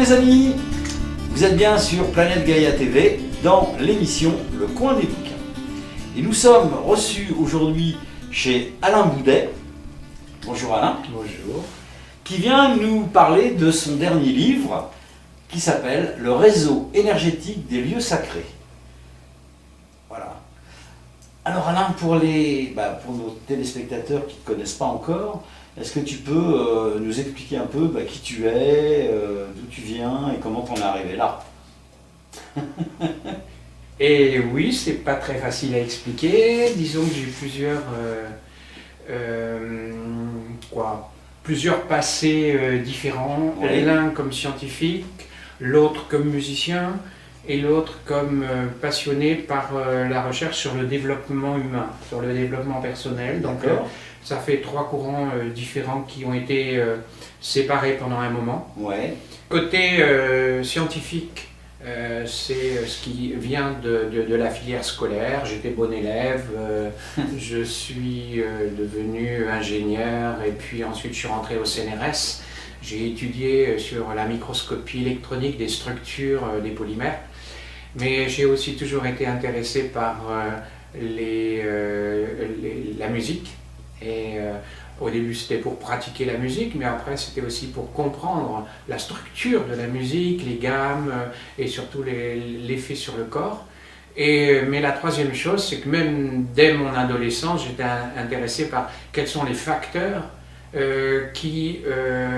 les amis, vous êtes bien sur Planète Gaïa TV dans l'émission Le Coin des Bouquins. Et nous sommes reçus aujourd'hui chez Alain Boudet. Bonjour Alain. Bonjour. Qui vient nous parler de son dernier livre qui s'appelle Le réseau énergétique des lieux sacrés. Voilà. Alors Alain, pour nos téléspectateurs qui ne te connaissent pas encore, est-ce que tu peux nous expliquer un peu qui tu es, d'où tu viens et comment t'en es arrivé là? Et oui, c'est pas très facile à expliquer. Disons que j'ai plusieurs passés différents. Oui. L'un comme scientifique, l'autre comme musicien et l'autre comme passionné par la recherche sur le développement humain, sur le développement personnel. Donc ça fait trois courants différents qui ont été séparés pendant un moment. Ouais. Côté scientifique, c'est ce qui vient de la filière scolaire. J'étais bon élève, je suis devenu ingénieur et puis ensuite je suis rentré au CNRS. J'ai étudié sur la microscopie électronique des structures des polymères, mais j'ai aussi toujours été intéressé par la musique. Et au début c'était pour pratiquer la musique, mais après c'était aussi pour comprendre la structure de la musique, les gammes et surtout l'effet sur le corps. Mais la troisième chose, c'est que même dès mon adolescence, j'étais intéressé par quels sont les facteurs qui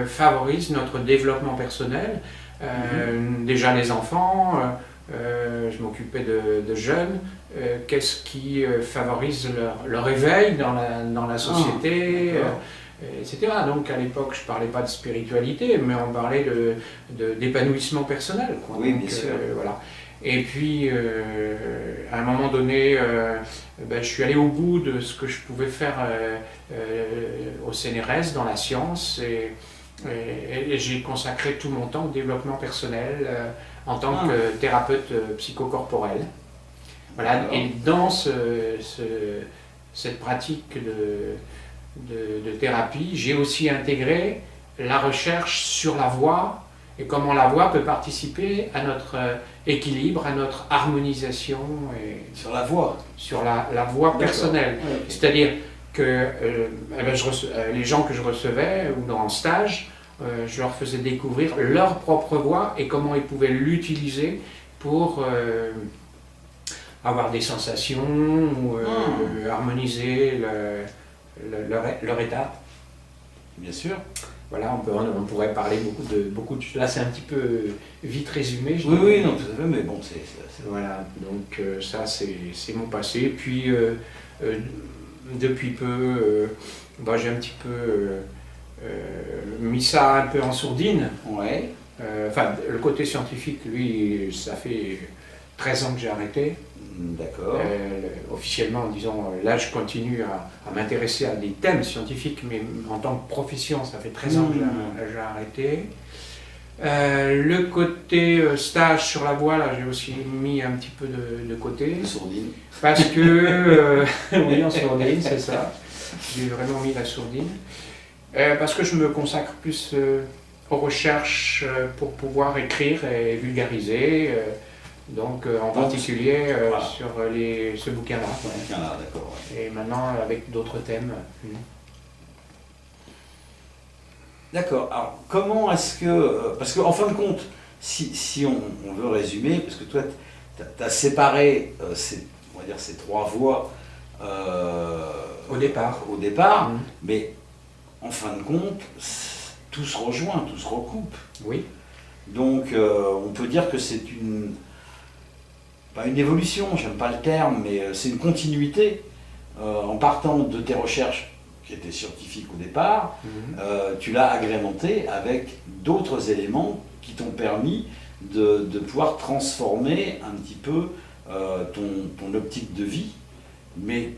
favorisent notre développement personnel. Déjà les enfants, je m'occupais de jeunes. Qu'est-ce qui favorise leur éveil dans la société, etc. Donc à l'époque, je ne parlais pas de spiritualité, mais on parlait d'épanouissement personnel. Quoi. Oui, donc, bien sûr. Voilà. Et puis, à un moment donné, je suis allé au bout de ce que je pouvais faire au CNRS, dans la science, et j'ai consacré tout mon temps au développement personnel en tant que thérapeute psychocorporel. Voilà, et dans cette pratique de thérapie, j'ai aussi intégré la recherche sur la voix et comment la voix peut participer à notre équilibre, à notre harmonisation. Sur la voix? Sur la voix personnelle. Ouais, okay. C'est-à-dire que les gens que je recevais ou dans le stage, je leur faisais découvrir leur propre voix et comment ils pouvaient l'utiliser pour avoir des sensations ou harmoniser leur état. Bien sûr. Voilà, on pourrait parler beaucoup de... Là, c'est un petit peu vite résumé. Oui, non, tout à fait, mais bon, c'est... Voilà, donc ça, c'est mon passé. Puis, depuis peu, j'ai un petit peu mis ça un peu en sourdine. Ouais. Le côté scientifique, lui, ça fait 13 ans que j'ai arrêté. D'accord. Officiellement, disons, là je continue à m'intéresser à des thèmes scientifiques, mais en tant que profession, ça fait 13 ans que j'ai arrêté. Le côté stage sur la voix, là j'ai aussi mis un petit peu de côté. Sourdine. Parce que, oui, en sourdine, c'est ça. J'ai vraiment mis la sourdine. Parce que je me consacre plus aux recherches pour pouvoir écrire et vulgariser. Donc en particulier voilà. sur ce bouquin-là. D'accord. Ouais. Et maintenant avec d'autres thèmes. D'accord. Alors comment est-ce que... parce qu'en fin de compte, si on veut résumer, parce que toi tu as séparé ces trois voies au départ. Mais en fin de compte, tout se rejoint, tout se recoupe. Oui. Donc on peut dire que c'est pas une évolution, j'aime pas le terme, mais c'est une continuité. En partant de tes recherches qui étaient scientifiques au départ, tu l'as agrémenté avec d'autres éléments qui t'ont permis de pouvoir transformer un petit peu ton optique de vie, mais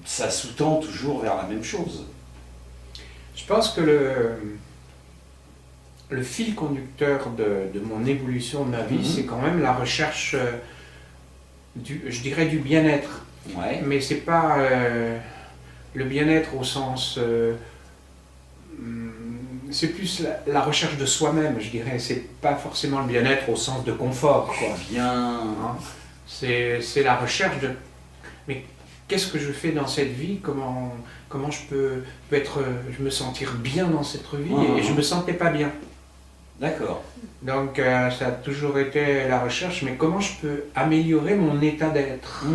ça sous-tend toujours vers la même chose. Je pense que le fil conducteur de mon évolution de ma vie, c'est quand même la recherche je dirais du bien-être, mais c'est pas le bien-être au sens c'est plus la recherche de soi-même, je dirais. C'est pas forcément le bien-être au sens de confort, quoi. Bien. Hein. C'est la recherche de... Mais qu'est-ce que je fais dans cette vie? Comment je peux je me sentir bien dans cette vie? Et je me sentais pas bien. D'accord. Donc ça a toujours été la recherche, mais comment je peux améliorer mon état d'être?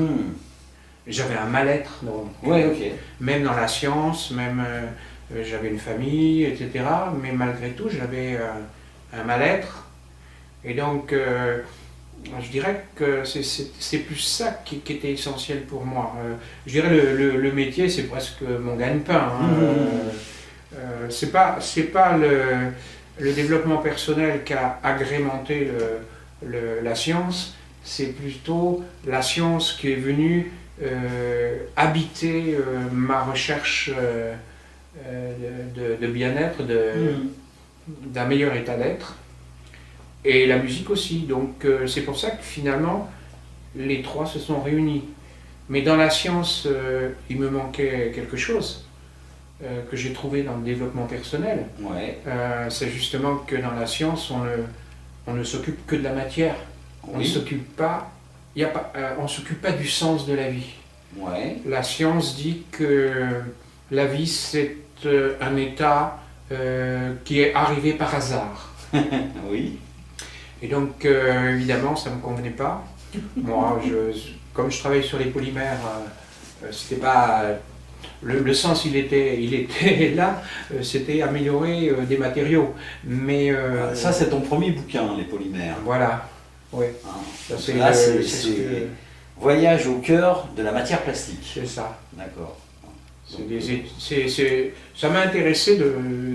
J'avais un mal-être, donc, Ouais, ok. même dans la science, même j'avais une famille, etc. Mais malgré tout, j'avais un mal-être. Et donc, je dirais que c'est plus ça qui était essentiel pour moi. Je dirais le métier, c'est presque mon gagne-pain. Hein. C'est pas le développement personnel qui a agrémenté la science, c'est plutôt la science qui est venue habiter ma recherche de bien-être, d'un meilleur état d'être, et la musique aussi. Donc c'est pour ça que finalement les trois se sont réunis. Mais dans la science, il me manquait quelque chose que j'ai trouvé dans le développement personnel. Ouais. C'est justement que dans la science, on ne s'occupe que de la matière. On ne s'occupe pas, on s'occupe pas du sens de la vie. Ouais. La science dit que la vie, c'est un état qui est arrivé par hasard. Oui. Et donc, évidemment, ça ne me convenait pas. Moi, comme je travaille sur les polymères, c'était pas... Le sens, il était là, c'était améliorer des matériaux. Mais... ça, c'est ton premier bouquin, les polymères. Voilà, oui. Là, c'est Voyage au cœur de la matière plastique. C'est ça. D'accord. Ça m'a intéressé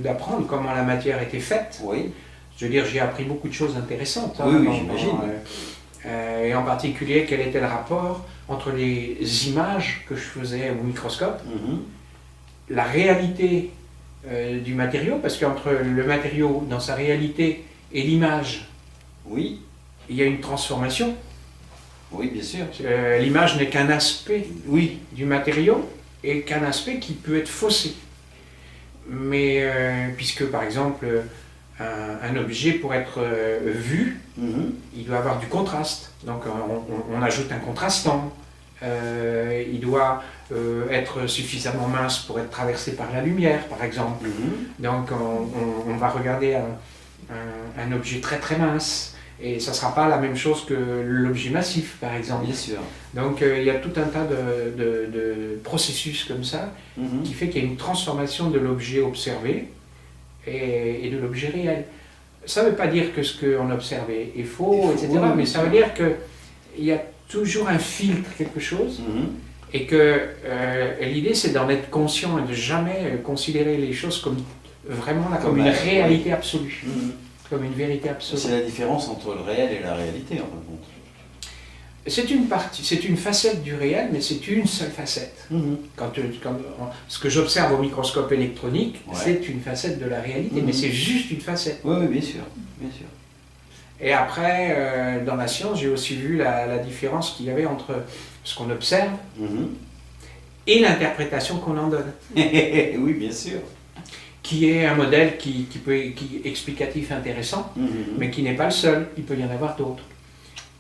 d'apprendre comment la matière était faite. Oui. Je veux dire, j'ai appris beaucoup de choses intéressantes. Oui, j'imagine. Et en particulier, quel était le rapport entre les images que je faisais au microscope, la réalité du matériau, parce qu'entre le matériau dans sa réalité et l'image, oui, il y a une transformation. Oui, bien sûr. L'image n'est qu'un aspect du matériau et qu'un aspect qui peut être faussé. Mais puisque par exemple un objet pour être vu, il doit avoir du contraste. Donc on ajoute un contrastant. Il doit être suffisamment mince pour être traversé par la lumière, par exemple. Donc on va regarder un objet très très mince. Et ça ne sera pas la même chose que l'objet massif, par exemple. Bien sûr. Donc il y a tout un tas de processus comme ça qui fait qu'il y a une transformation de l'objet observé et de l'objet réel. Ça ne veut pas dire que ce qu'on observe est faux, etc. Mais ça veut dire qu'il y a toujours un filtre, quelque chose, et que l'idée c'est d'en être conscient et de jamais considérer les choses comme vraiment comme une réalité absolue. Comme une vérité absolue. C'est la différence entre le réel et la réalité, en fin de compte. C'est une facette du réel, mais c'est une seule facette. Ce que j'observe au microscope électronique, c'est une facette de la réalité, mais c'est juste une facette. Oui, bien sûr, bien sûr. Et après, dans la science, j'ai aussi vu la différence qu'il y avait entre ce qu'on observe et l'interprétation qu'on en donne. Oui, bien sûr. Qui est un modèle qui est explicatif intéressant, mais qui n'est pas le seul, il peut y en avoir d'autres.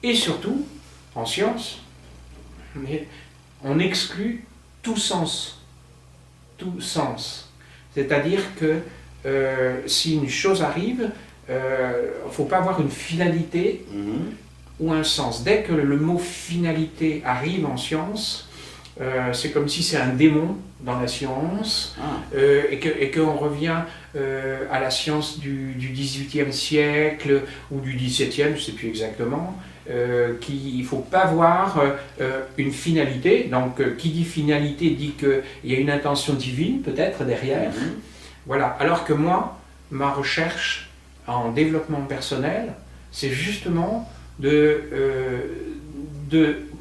Et surtout, en science, on exclut tout sens. Tout sens. C'est-à-dire que si une chose arrive, il ne faut pas avoir une finalité ou un sens. Dès que le mot finalité arrive en science, c'est comme si c'est un démon dans la science, et qu'on revient à la science du XVIIIe siècle ou du XVIIe, je ne sais plus exactement, qu'il ne faut pas voir une finalité. Donc qui dit finalité dit qu'il y a une intention divine peut-être derrière. Voilà. Alors que moi, ma recherche en développement personnel, c'est justement de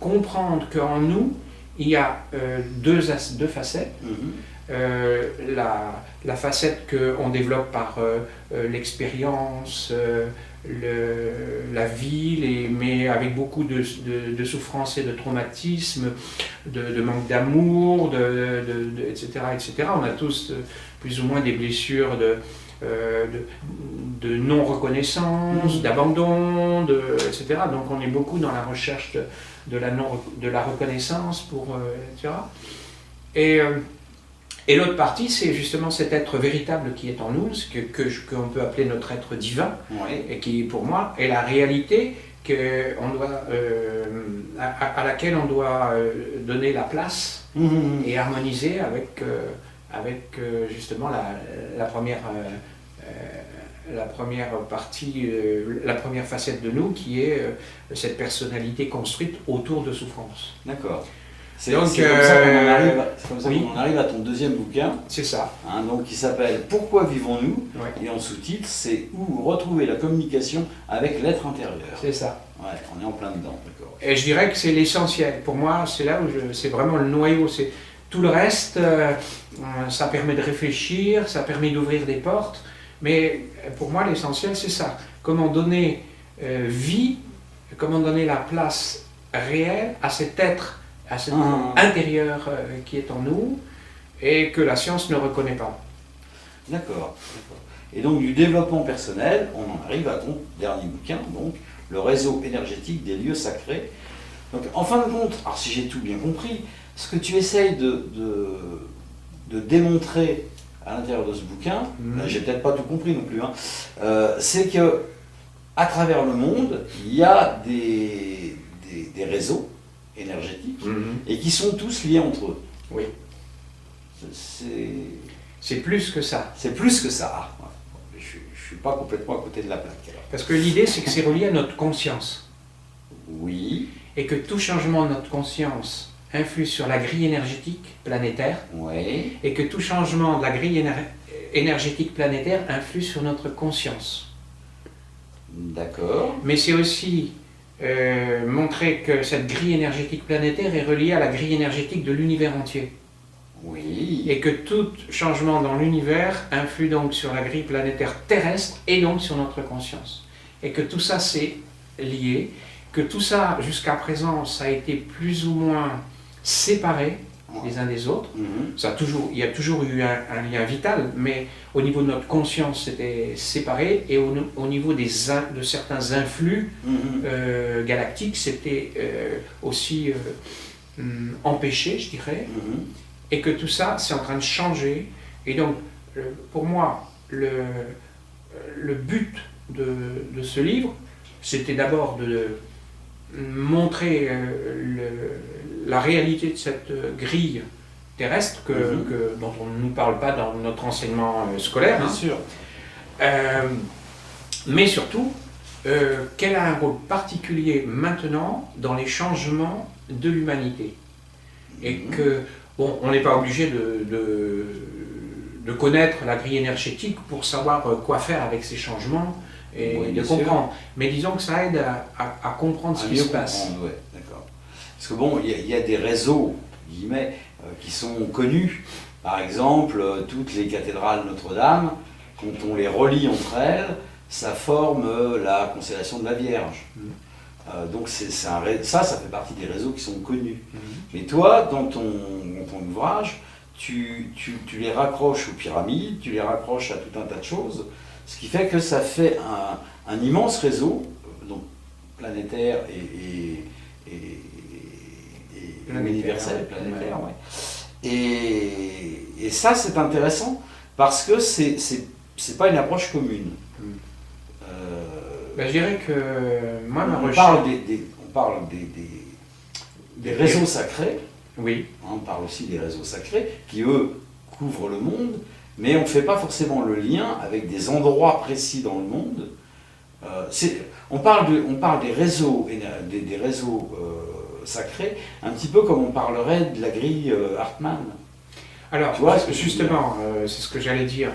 comprendre qu'en nous, il y a deux facettes. La facette qu'on développe par l'expérience, la vie, mais avec beaucoup de souffrance et de traumatisme, de manque d'amour, etc., etc. On a tous plus ou moins des blessures de non-reconnaissance, d'abandon, etc. Donc on est beaucoup dans la recherche de la reconnaissance, etc. Et l'autre partie, c'est justement cet être véritable qui est en nous, ce qu'on peut appeler notre être divin, Oui. et qui, pour moi, est la réalité à laquelle on doit donner la place et harmoniser avec justement la première partie, la première facette de nous, qui est cette personnalité construite autour de souffrance. D'accord. C'est Donc, comme ça qu'on oui. en arrive à ton deuxième bouquin, C'est ça. donc, qui s'appelle Pourquoi vivons-nous? Ouais. Et en sous-titre, c'est Où retrouver la communication avec l'être intérieur. C'est ça. Ouais, on est en plein dedans, d'accord. Et je dirais que c'est l'essentiel. Pour moi, c'est là où c'est vraiment le noyau. C'est tout le reste, ça permet de réfléchir, ça permet d'ouvrir des portes. Mais pour moi, l'essentiel, c'est ça. Comment donner vie, comment donner la place réelle à cet être, à cet intérieur qui est en nous et que la science ne reconnaît pas. D'accord. Et donc, du développement personnel, on en arrive à ton dernier bouquin, donc le réseau énergétique des lieux sacrés. Donc, en fin de compte, alors si j'ai tout bien compris, ce que tu essayes de démontrer à l'intérieur de ce bouquin, là, j'ai peut-être pas tout compris non plus, c'est que à travers le monde, il y a des réseaux énergétiques et qui sont tous liés entre eux. Oui. C'est plus que ça. C'est plus que ça. Ah, ouais. Je ne suis pas complètement à côté de la plaque. Alors. Parce que l'idée, c'est que c'est relié à notre conscience. Oui. Et que tout changement de notre conscience influe sur la grille énergétique planétaire. Oui. Et que tout changement de la grille énergétique planétaire influe sur notre conscience. D'accord. Mais c'est aussi montrer que cette grille énergétique planétaire est reliée à la grille énergétique de l'univers entier. Oui. Et que tout changement dans l'univers influe donc sur la grille planétaire terrestre et donc sur notre conscience. Et que tout ça c'est lié, que tout ça jusqu'à présent ça a été plus ou moins séparé les uns des autres. Il y a toujours eu un lien vital, mais au niveau de notre conscience c'était séparé, et au niveau de certains influx galactiques c'était aussi empêché, je dirais. Et que tout ça, c'est en train de changer. Et donc, pour moi, le but de ce livre, c'était d'abord de montrer la réalité de cette grille terrestre dont on ne nous parle pas dans notre enseignement scolaire. Bien sûr. Mais surtout, qu'elle a un rôle particulier maintenant dans les changements de l'humanité. Et que bon, on n'est pas obligé de connaître la grille énergétique pour savoir quoi faire avec ces changements et de comprendre. Mais disons que ça aide à comprendre ce qui se passe. Ouais, d'accord. Parce que bon, il y a des réseaux, guillemets, qui sont connus. Par exemple, toutes les cathédrales Notre-Dame, quand on les relie entre elles, ça forme la constellation de la Vierge. Donc ça fait partie des réseaux qui sont connus. Mais toi, dans ton ouvrage, tu les raccroches aux pyramides, tu les raccroches à tout un tas de choses, ce qui fait que ça fait un immense réseau, donc planétaire et universel, planétaire, ouais. Et ça, c'est intéressant parce que c'est pas une approche commune. Ben, je dirais que moi, ma on recherche... parle des réseaux sacrés. Oui. On parle aussi des réseaux sacrés qui, eux, couvrent le monde, mais on ne fait pas forcément le lien avec des endroits précis dans le monde. On parle des réseaux, sacrés, un petit peu comme on parlerait de la grille Hartmann. Alors, tu vois, justement, c'est ce que j'allais dire.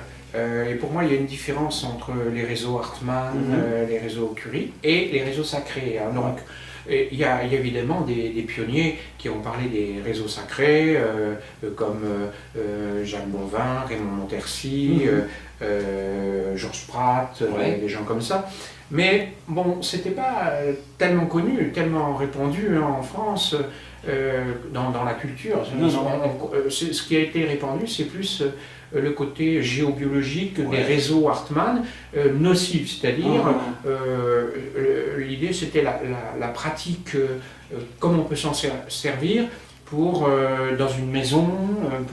Et pour moi, il y a une différence entre les réseaux Hartmann, les réseaux Curie et les réseaux sacrés. Hein. Donc, il y a évidemment des pionniers qui ont parlé des réseaux sacrés, comme Jacques Bonvin, Raymond Montercy, Georges Pratt, Ouais. des gens comme ça. Mais bon, c'était pas tellement connu, tellement répandu en France, dans la culture. Non, non. Ce qui a été répandu, c'est plus le côté géobiologique Ouais. des réseaux Hartmann, nocifs, c'est-à-dire Ah. l'idée c'était la pratique, comment on peut s'en servir pour, dans une maison,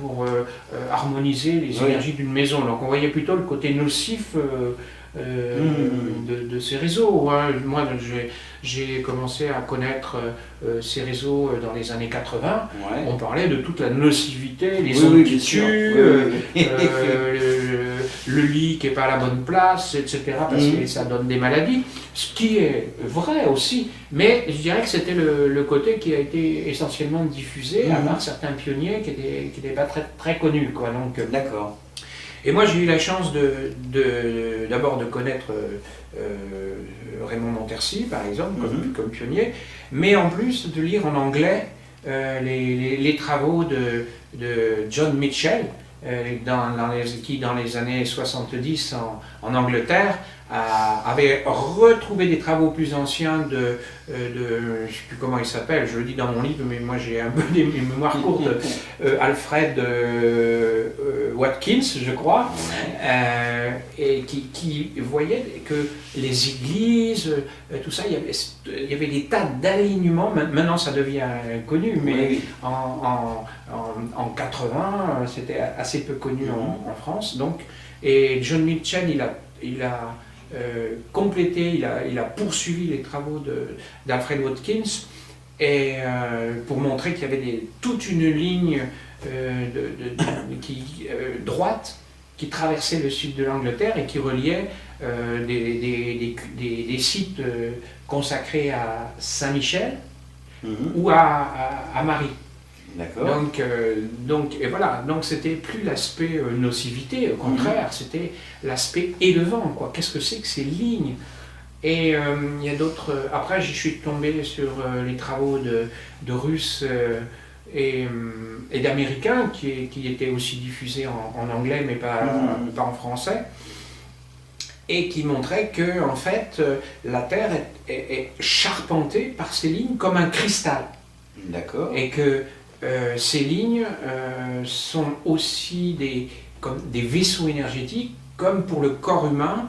pour harmoniser les Oui. énergies d'une maison. Donc on voyait plutôt le côté nocif de ces réseaux. Hein. Moi, j'ai commencé à connaître ces réseaux dans les années 80. Ouais. On parlait de toute la nocivité, les Oui, ondes oui, qui bien sûr. tuent, Oui, oui, oui. le lit qui n'est pas à la bonne place, etc. Parce que ça donne des maladies. Ce qui est vrai aussi. Mais je dirais que c'était le côté qui a été essentiellement diffusé par certains pionniers qui n'étaient pas très, très connus. Quoi. Donc, D'accord. et moi, j'ai eu la chance d'abord de connaître Raymond Montersi, par exemple, comme pionnier, mais en plus de lire en anglais les travaux de John Mitchell, qui dans les années 70 en Angleterre avait retrouvé des travaux plus anciens je ne sais plus comment il s'appelle, je le dis dans mon livre, mais moi j'ai un peu des mémoires courtes, Alfred Watkins, je crois, et qui voyait que les églises, tout ça, il y avait des tas d'alignements. Maintenant ça devient connu, mais Oui. en 80, c'était assez peu connu en France. Donc, et John Mitchell, il a complété, il a poursuivi les travaux d'Alfred Watkins et pour montrer qu'il y avait toute une ligne droite qui traversait le sud de l'Angleterre et qui reliait des sites consacrés à Saint-Michel ou à Marie. D'accord. Donc, et voilà, donc c'était plus l'aspect nocivité, au contraire, c'était l'aspect élevant, quoi. Qu'est-ce que c'est que ces lignes? Et il y a d'autres. Après, je suis tombé sur les travaux de Russes et d'Américains qui étaient aussi diffusés en anglais, mais pas en français, et qui montraient que en fait, la Terre est charpentée par ces lignes comme un cristal. D'accord. Et que ces lignes sont aussi comme des vaisseaux énergétiques, comme pour le corps humain,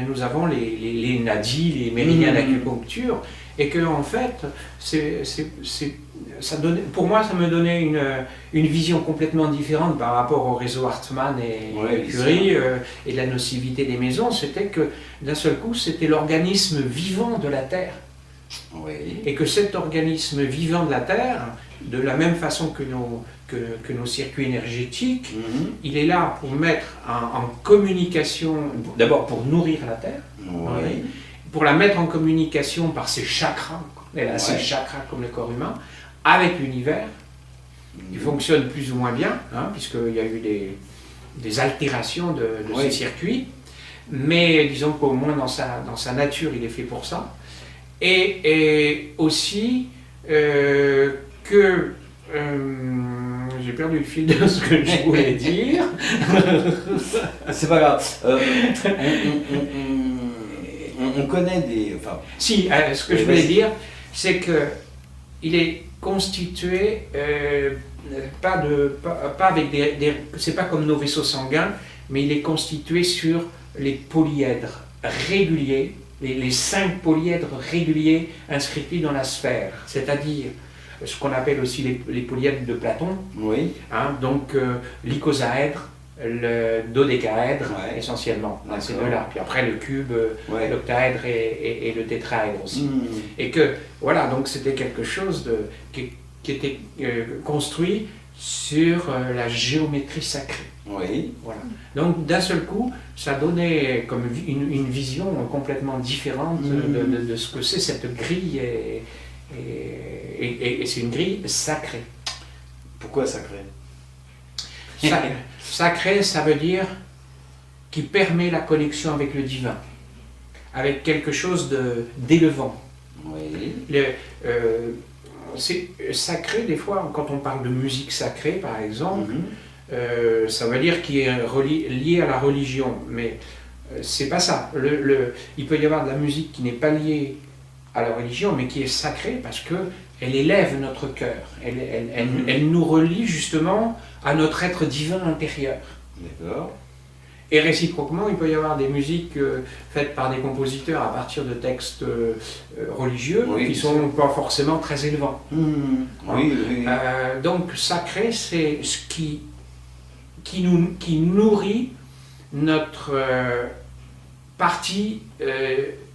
nous avons les nadis, les méridiens d'acupuncture, et que en fait, pour moi, ça me donnait une vision complètement différente par rapport au réseau Hartmann et Curie et de la nocivité des maisons. C'était que d'un seul coup, c'était l'organisme vivant de la Terre. Oui. Et que cet organisme vivant de la Terre, de la même façon que nos circuits énergétiques, il est là pour mettre en communication, d'abord pour nourrir la Terre, pour la mettre en communication par ses chakras, elle a ses chakras comme le corps humain, avec l'univers, qui fonctionne plus ou moins bien, puisqu'il y a eu des altérations de ces circuits, mais disons qu'au moins dans sa nature, il est fait pour ça. Et aussi que j'ai perdu le fil de ce que je voulais dire. C'est pas grave. On connaît des. Enfin, si, ce que je voulais dire, c'est que il est constitué pas avec c'est pas comme nos vaisseaux sanguins, mais il est constitué sur les polyèdres réguliers. Les 5 polyèdres réguliers inscrits dans la sphère, c'est-à-dire ce qu'on appelle aussi les polyèdres de Platon, donc l'icosaèdre, le dodécaèdre essentiellement, ces deux-là. Puis après le cube, l'octaèdre et le tétraèdre aussi. Et que, voilà, donc c'était quelque chose qui était construit sur la géométrie sacrée. Voilà. Donc d'un seul coup, ça donnait comme une vision complètement différente de ce que c'est cette grille, et c'est une grille sacrée. Pourquoi sacrée? Sacré, ça veut dire qui permet la connexion avec le divin, avec quelque chose d'élevant. C'est sacré, des fois, quand on parle de musique sacrée, par exemple, ça veut dire qui est lié à la religion, mais c'est pas ça. Il peut y avoir de la musique qui n'est pas liée à la religion, mais qui est sacrée parce que elle élève notre cœur, elle nous relie justement à notre être divin intérieur. D'accord. Et réciproquement, il peut y avoir des musiques faites par des compositeurs à partir de textes religieux qui ne sont pas forcément très élevants. Oui, oui. Donc sacré, c'est ce qui nourrit notre partie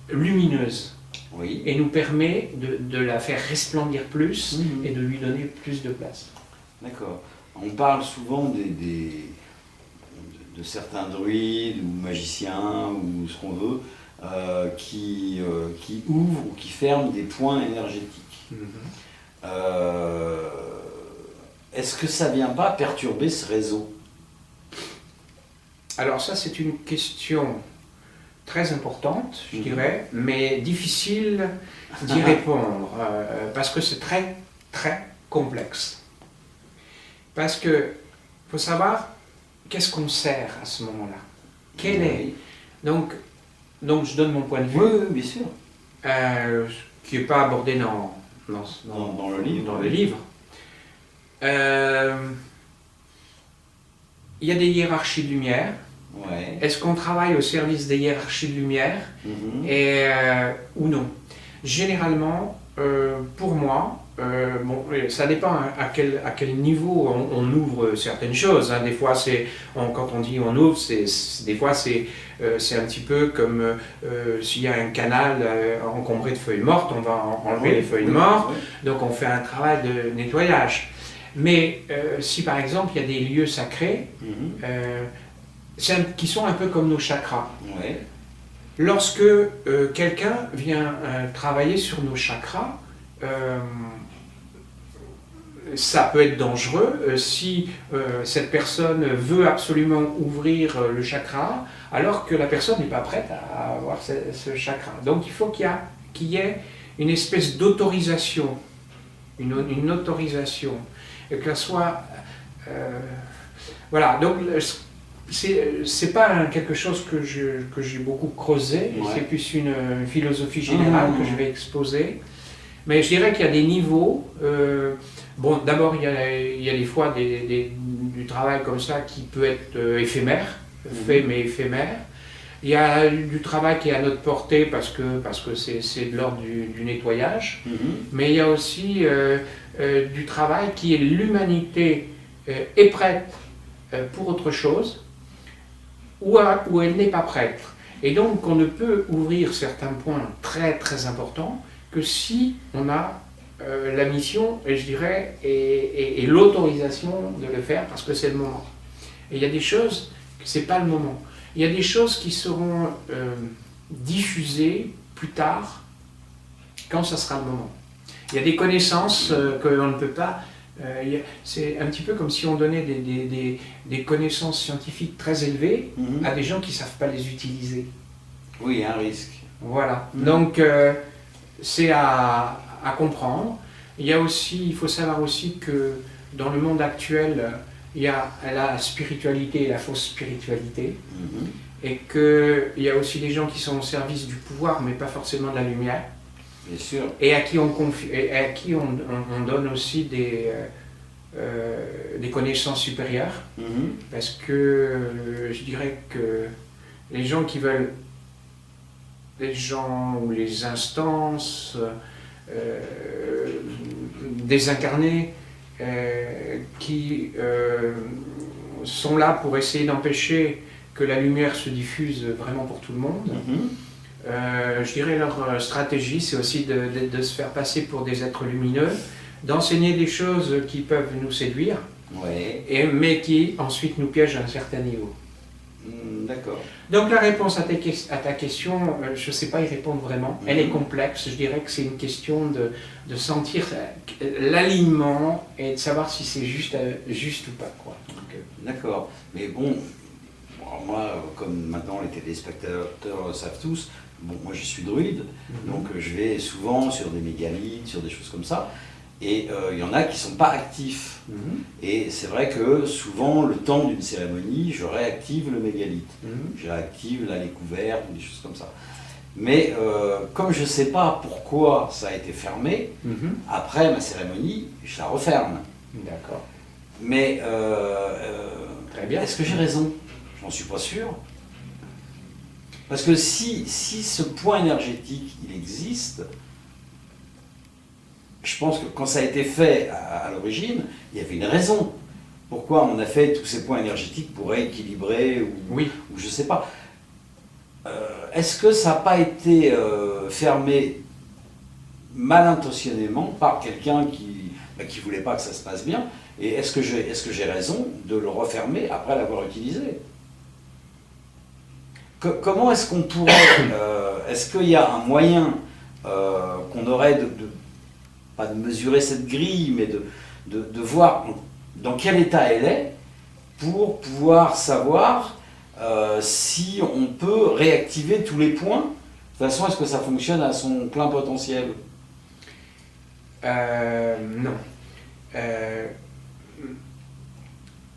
lumineuse. Oui. Et nous permet de la faire resplendir plus et de lui donner plus de place. D'accord. On parle souvent de certains druides ou magiciens ou ce qu'on veut qui ouvrent ou qui ferment des points énergétiques. Est-ce que ça ne vient pas perturber ce réseau? Alors ça, c'est une question très importante, je dirais, mais difficile d'y répondre, parce que c'est très, très complexe. Parce que, faut savoir, qu'est-ce qu'on sert à ce moment-là? Quel est? Donc, je donne mon point de vue. Oui, bien sûr. Qui n'est pas abordé dans le livre. Dans le livre. Il y a des hiérarchies de lumière. Ouais. Est-ce qu'on travaille au service des hiérarchies de lumière ou non? Généralement, pour moi, ça dépend à quel niveau on ouvre certaines choses. Hein. Des fois, quand on dit on ouvre, des fois c'est un petit peu comme s'il y a un canal encombré de feuilles mortes, on va enlever les feuilles mortes, donc on fait un travail de nettoyage. Mais si par exemple il y a des lieux sacrés, qui sont un peu comme nos chakras. Ouais. Lorsque quelqu'un vient travailler sur nos chakras, ça peut être dangereux si cette personne veut absolument ouvrir le chakra, alors que la personne n'est pas prête à avoir ce chakra. Donc il faut qu'il y ait une espèce d'autorisation, une autorisation, et que ça soit... voilà, donc c'est pas quelque chose que j'ai beaucoup creusé, c'est plus une philosophie générale que je vais exposer. Mais je dirais qu'il y a des niveaux. Bon, d'abord, il y a des fois du travail comme ça qui peut être éphémère, fait mais éphémère. Il y a du travail qui est à notre portée parce que c'est de l'ordre du nettoyage. Mais il y a aussi du travail qui est l'humanité est prête pour autre chose, ou elle n'est pas prête. Et donc, on ne peut ouvrir certains points très très importants que si on a la mission, et je dirais, et l'autorisation de le faire, parce que c'est le moment. Et il y a des choses que c'est pas le moment. Il y a des choses qui seront diffusées plus tard, quand ça sera le moment. Il y a des connaissances que l'on ne peut pas... c'est un petit peu comme si on donnait des connaissances scientifiques très élevées à des gens qui ne savent pas les utiliser. Oui, il y a un risque. Voilà. Donc, c'est à comprendre. Il faut savoir aussi que dans le monde actuel, il y a la spiritualité et la fausse spiritualité. Et qu'il y a aussi des gens qui sont au service du pouvoir, mais pas forcément de la lumière. Bien sûr. Et à qui on donne aussi des connaissances supérieures. Parce que je dirais que les gens qui veulent, les gens ou les instances désincarnées qui sont là pour essayer d'empêcher que la lumière se diffuse vraiment pour tout le monde. Je dirais leur stratégie, c'est aussi de se faire passer pour des êtres lumineux, d'enseigner des choses qui peuvent nous séduire, mais qui ensuite nous piègent à un certain niveau. D'accord. Donc la réponse à ta question, je ne sais pas y répondre vraiment. Elle est complexe. Je dirais que c'est une question de sentir l'alignement et de savoir si c'est juste ou pas, quoi. D'accord. Mais bon, moi, comme maintenant les téléspectateurs savent tous, bon, moi je suis druide, donc je vais souvent sur des mégalithes, sur des choses comme ça. Et il y en a qui ne sont pas actifs. Et c'est vrai que souvent, le temps d'une cérémonie, je réactive le mégalithe. Je réactive la découverte, des choses comme ça. Mais comme je ne sais pas pourquoi ça a été fermé, après ma cérémonie, je la referme. D'accord. Mais Très bien. est-ce que j'ai raison? J'en suis pas sûr. Parce que si ce point énergétique, il existe, je pense que quand ça a été fait à l'origine, il y avait une raison. Pourquoi on a fait tous ces points énergétiques pour rééquilibrer ou je ne sais pas. Est-ce que ça n'a pas été fermé mal intentionnément par quelqu'un qui ne voulait pas que ça se passe bien? Et est-ce que j'ai raison de le refermer après l'avoir utilisé? Comment est-ce qu'on pourrait... est-ce qu'il y a un moyen qu'on aurait pas de mesurer cette grille, mais de voir dans quel état elle est pour pouvoir savoir si on peut réactiver tous les points de façon à ce que ça fonctionne à son plein potentiel? Non.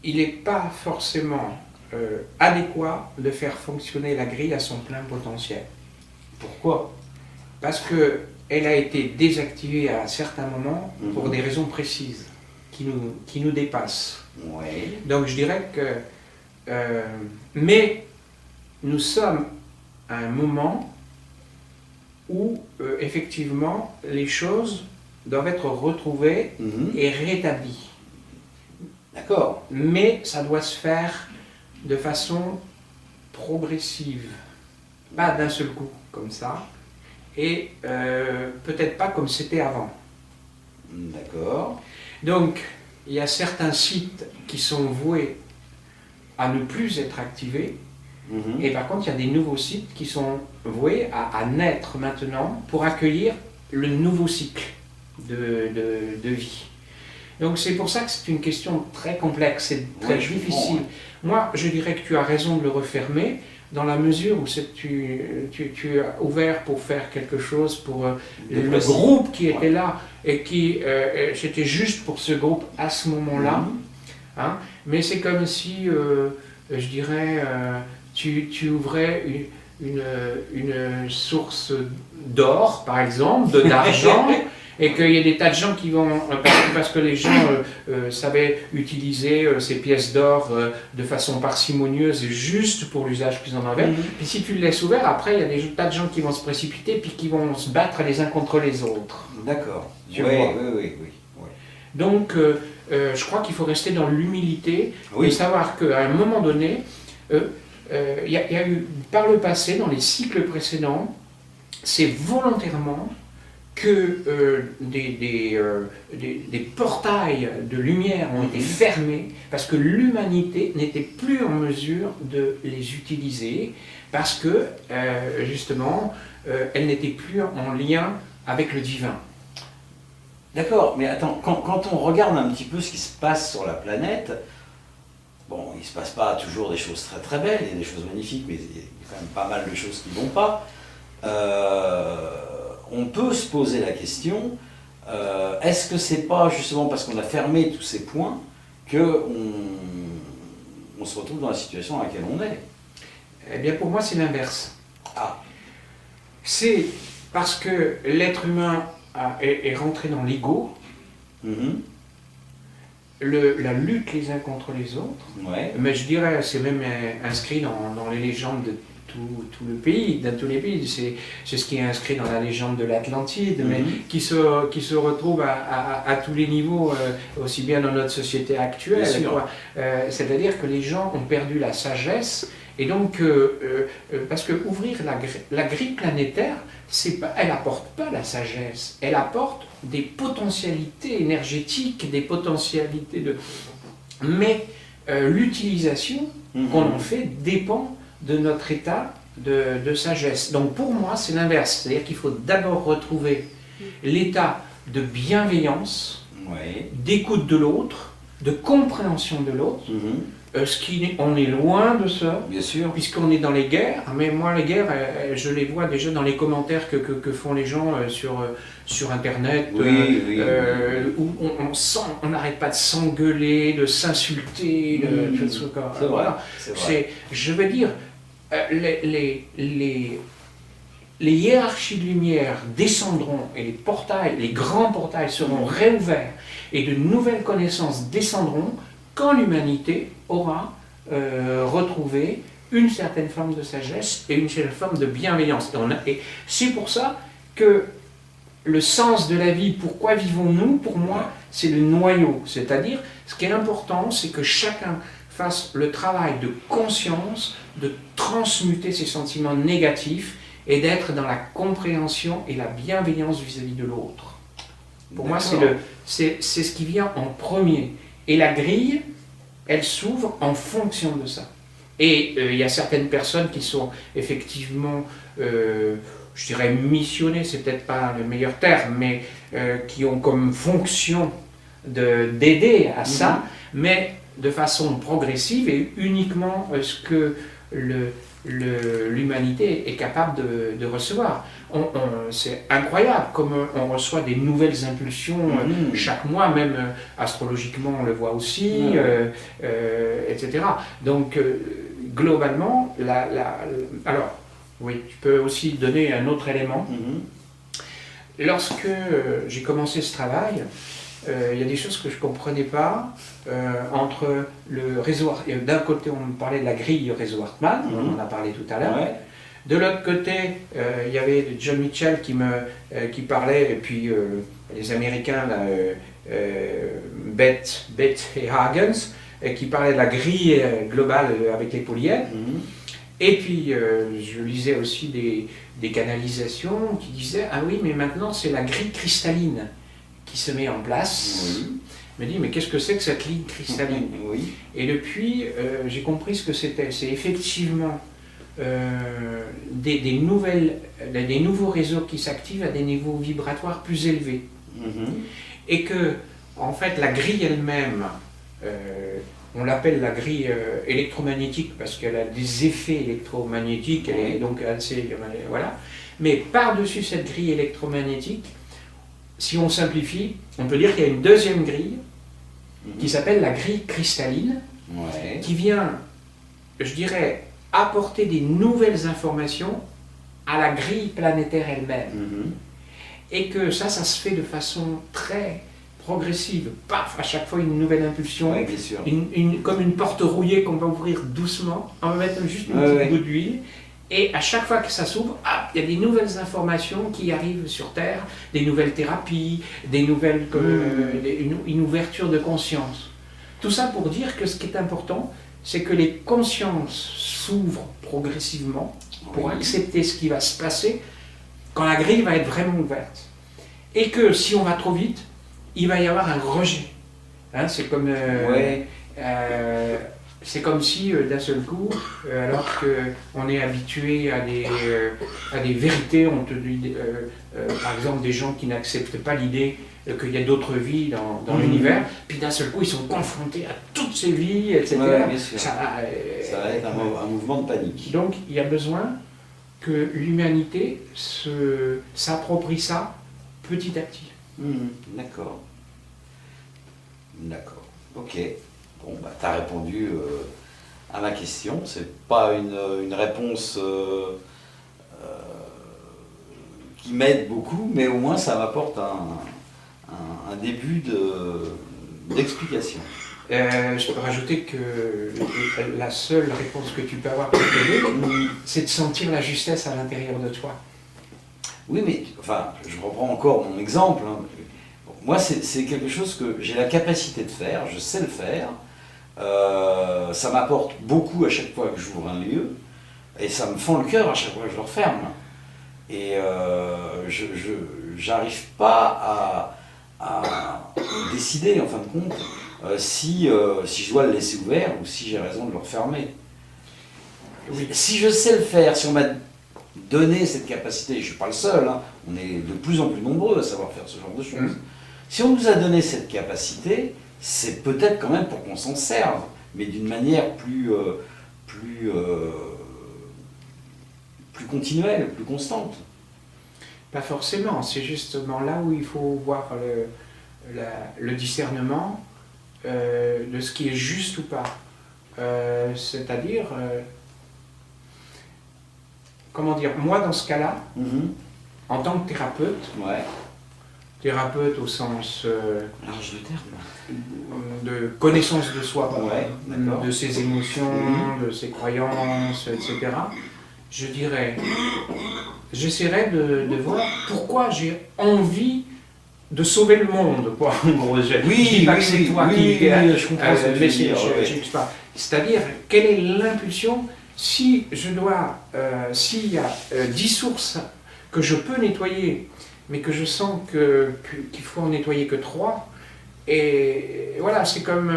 Il n'est pas forcément adéquat de faire fonctionner la grille à son plein potentiel. Pourquoi? Parce qu'elle a été désactivée à certains moments pour des raisons précises qui nous dépassent. Ouais. Donc je dirais que... mais nous sommes à un moment où effectivement les choses doivent être retrouvées et rétablies. D'accord. Mais ça doit se faire de façon progressive, pas d'un seul coup comme ça, et peut-être pas comme c'était avant. D'accord. Donc il y a certains sites qui sont voués à ne plus être activés, et par contre il y a des nouveaux sites qui sont voués à naître maintenant pour accueillir le nouveau cycle de vie. Donc c'est pour ça que c'est une question très complexe, c'est très difficile. Moi, je dirais que tu as raison de le refermer, dans la mesure où tu as ouvert pour faire quelque chose pour le groupe qui était là, et qui c'était juste pour ce groupe à ce moment-là. Hein, mais c'est comme si, je dirais, tu ouvrais une source d'or, par exemple, d'argent, et qu'il y a des tas de gens qui vont, parce que les gens savaient utiliser ces pièces d'or de façon parcimonieuse et juste pour l'usage qu'ils en avaient. Puis si tu le laisses ouvert, après il y a des tas de gens qui vont se précipiter puis qui vont se battre les uns contre les autres. D'accord. Oui. Donc je crois qu'il faut rester dans l'humilité et savoir qu'à un moment donné, il y a eu par le passé, dans les cycles précédents, c'est volontairement que des portails de lumière ont été fermés parce que l'humanité n'était plus en mesure de les utiliser, parce que justement elle n'était plus en lien avec le divin. D'accord, mais attends, quand on regarde un petit peu ce qui se passe sur la planète, bon, il ne se passe pas toujours des choses très très belles, il y a des choses magnifiques, mais il y a quand même pas mal de choses qui ne vont pas. On peut se poser la question, est-ce que c'est pas justement parce qu'on a fermé tous ces points qu'on se retrouve dans la situation dans laquelle on est? Eh bien pour moi c'est l'inverse. Ah. C'est parce que l'être humain est rentré dans l'ego, la lutte les uns contre les autres, mais je dirais c'est même inscrit dans les légendes de tout le pays, dans tous les pays, c'est ce qui est inscrit dans la légende de l'Atlantide, mais qui se retrouve à tous les niveaux, aussi bien dans notre société actuelle. C'est-à-dire que les gens ont perdu la sagesse, et donc, parce que ouvrir la grille planétaire, elle n'apporte pas la sagesse, elle apporte des potentialités énergétiques, des potentialités de... Mais l'utilisation qu'on en fait dépend de notre état de sagesse. Donc pour moi, c'est l'inverse. C'est-à-dire qu'il faut d'abord retrouver l'état de bienveillance, d'écoute de l'autre, de compréhension de l'autre, On est loin de ça, Bien sûr. puisqu'on est dans les guerres, mais moi les guerres, je les vois déjà dans les commentaires que font les gens sur Internet, Oui, oui. où on n'arrête pas de s'engueuler, de s'insulter, C'est vrai. C'est vrai. je veux dire, les hiérarchies de lumière descendront et les grands portails seront réouverts et de nouvelles connaissances descendront quand l'humanité aura retrouvé une certaine forme de sagesse et une certaine forme de bienveillance. Et c'est pour ça que le sens de la vie, pourquoi vivons-nous, pour moi, c'est le noyau. C'est-à-dire, ce qui est important, c'est que chacun fasse le travail de conscience, de transmuter ses sentiments négatifs et d'être dans la compréhension et la bienveillance vis-à-vis de l'autre. Pour moi, c'est ce qui vient en premier. Et la grille, elle s'ouvre en fonction de ça. Et il y a certaines personnes qui sont effectivement, je dirais missionnées, c'est peut-être pas le meilleur terme, mais qui ont comme fonction d'aider à ça, mais de façon progressive et uniquement ce que l'humanité est capable de recevoir. C'est incroyable comme on reçoit des nouvelles impulsions chaque mois, même astrologiquement on le voit aussi, etc. Donc globalement, alors oui, je peux aussi donner un autre élément. Lorsque j'ai commencé ce travail, il y a des choses que je ne comprenais pas entre le réseau. D'un côté, on me parlait de la grille réseau Hartmann, on en a parlé tout à l'heure. Ouais. De l'autre côté, il y avait John Mitchell qui parlait, et puis les Américains, là, Beth et Hagens, qui parlaient de la grille globale avec les polyèdres. Et puis, je lisais aussi des canalisations qui disaient « Ah oui, mais maintenant, c'est la grille cristalline qui se met en place. » Je me dis, mais qu'est-ce que c'est que cette ligne cristalline? Et depuis, j'ai compris ce que c'était. C'est effectivement des nouveaux réseaux qui s'activent à des niveaux vibratoires plus élevés. Et que, en fait, la grille elle-même, on l'appelle la grille électromagnétique parce qu'elle a des effets électromagnétiques, elle est donc assez, voilà. Mais par-dessus cette grille électromagnétique, si on simplifie, on peut dire qu'il y a une deuxième grille qui s'appelle la grille cristalline, qui vient, je dirais, apporter des nouvelles informations à la grille planétaire elle-même. Et que ça se fait de façon très progressive. Paf, à chaque fois une nouvelle impulsion, comme une porte rouillée qu'on va ouvrir doucement, on va mettre juste une petite goutte d'huile. Et à chaque fois que ça s'ouvre, il y a des nouvelles informations qui arrivent sur Terre, des nouvelles thérapies, une ouverture de conscience. Tout ça pour dire que ce qui est important, c'est que les consciences s'ouvrent progressivement pour accepter ce qui va se passer quand la grille va être vraiment ouverte. Et que si on va trop vite, il va y avoir un rejet. Hein, c'est comme... c'est comme si d'un seul coup, alors qu'on est habitué à des vérités, on te dit, par exemple des gens qui n'acceptent pas l'idée qu'il y a d'autres vies dans l'univers, puis d'un seul coup ils sont confrontés à toutes ces vies, etc. Ça va être un mouvement de panique. Donc il y a besoin que l'humanité s'approprie ça petit à petit. D'accord. D'accord. Ok. Bon, bah, tu as répondu à ma question. C'est pas une réponse qui m'aide beaucoup, mais au moins ça m'apporte un début d'explication. Je peux rajouter que la seule réponse que tu peux avoir pour t'aider, c'est de sentir la justesse à l'intérieur de toi. Oui, mais enfin, je reprends encore mon exemple. Moi, c'est quelque chose que j'ai la capacité de faire, je sais le faire. Ça m'apporte beaucoup à chaque fois que j'ouvre un lieu, et ça me fend le cœur à chaque fois que je le referme. Et j'arrive pas à décider, en fin de compte, si je dois le laisser ouvert ou si j'ai raison de le refermer. Si je sais le faire, si on m'a donné cette capacité, je ne suis pas le seul, hein, on est de plus en plus nombreux à savoir faire ce genre de choses. Si on nous a donné cette capacité, c'est peut-être quand même pour qu'on s'en serve. mais d'une manière plus continuelle, plus constante. Pas forcément, c'est justement là où il faut voir le discernement de ce qui est juste ou pas. C'est-à-dire, comment dire, moi dans ce cas-là, en tant que thérapeute, Ouais. thérapeute au sens Large de terme. de connaissance de soi, Ouais, d'accord. de ses émotions, de ses croyances, etc., je dirais, j'essaierai de voir pourquoi j'ai envie de sauver le monde, quoi. En gros, je dis pas que c'est toi qui... je comprends ce que tu veux dire, ouais. j'explique pas. C'est-à-dire, quelle est l'impulsion si je dois, s'il y a 10 sources que je peux nettoyer, mais que je sens qu'il faut en nettoyer que 3, et voilà, c'est comme